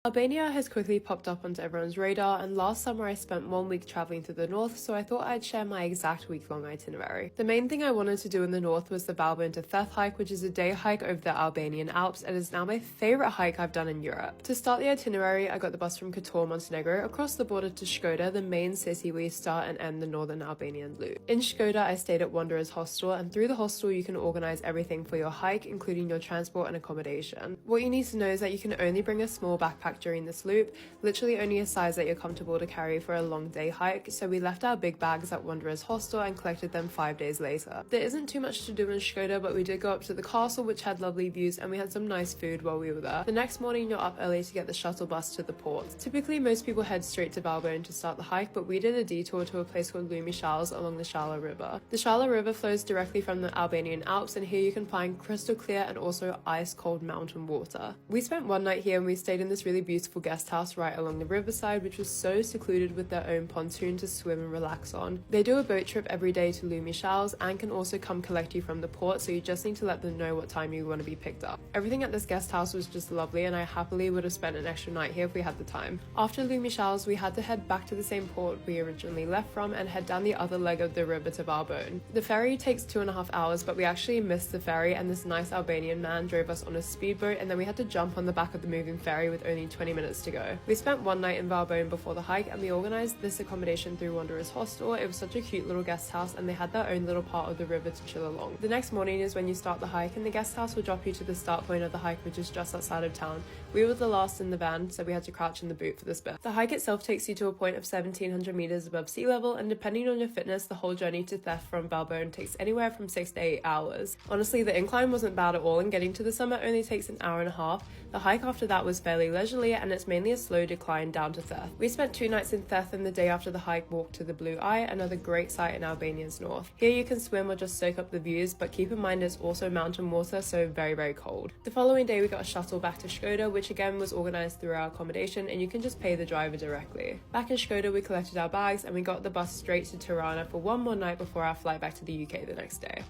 Albania has quickly popped up onto everyone's radar, and last summer I spent 1 week traveling to the north, so I thought I'd share my exact week-long itinerary. The main thing I wanted to do in the north was the Valbonë to Theth hike, which is a day hike over the Albanian Alps and is now my favourite hike I've done in Europe. To start the itinerary, I got the bus from Kotor, Montenegro, across the border to Shkodër, the main city where you start and end the northern Albanian loop. In Shkodër, I stayed at Wanderers Hostel, and through the hostel you can organise everything for your hike, including your transport and accommodation. What you need to know is that you can only bring a small backpack during this loop, literally only a size that you're comfortable to carry for a long day hike, so we left our big bags at Wanderers Hostel and collected them 5 days later. There isn't too much to do in Shkodër, but we did go up to the castle, which had lovely views, and we had some nice food while we were there. The next morning you're up early to get the shuttle bus to the port. Typically most people head straight to Valbonë to start the hike, but we did a detour to a place called Llamani along the shallow river. The shallow river flows directly from the Albanian Alps, and here you can find crystal clear and also ice cold mountain water. We spent one night here and we stayed in this really beautiful guest house right along the riverside, which was so secluded with their own pontoon to swim and relax on. They do a boat trip every day to Llamani and can also come collect you from the port, so you just need to let them know what time you want to be picked up. Everything at this guest house was just lovely, and I happily would have spent an extra night here if we had the time. After Llamani, we had to head back to the same port we originally left from and head down the other leg of the river to Valbonë. The ferry takes 2.5 hours, but we actually missed the ferry, and this nice Albanian man drove us on a speedboat, and then we had to jump on the back of the moving ferry with only 20 minutes to go. We spent one night in Valbonë before the hike, and we organised this accommodation through Wanderers Hostel. It was such a cute little guest house, and they had their own little part of the river to chill along. The next morning is when you start the hike, and the guest house will drop you to the start point of the hike, which is just outside of town. We were the last in the van, so we had to crouch in the boot for this bit. The hike itself takes you to a point of 1,700 meters above sea level, and depending on your fitness, the whole journey to Theth from Valbonë takes anywhere from 6 to 8 hours. Honestly, the incline wasn't bad at all, and getting to the summit only takes an hour and a half. The hike after that was fairly leisurely, and it's mainly a slow decline down to Theth. We spent 2 nights in Theth, and the day after the hike walked to the Blue Eye, another great site in Albania's north. Here you can swim or just soak up the views, but keep in mind it's also mountain water, so very cold. The following day we got a shuttle back to Shkodër, which again was organised through our accommodation, and you can just pay the driver directly. Back in Shkodër we collected our bags and we got the bus straight to Tirana for one more night before our flight back to the UK the next day.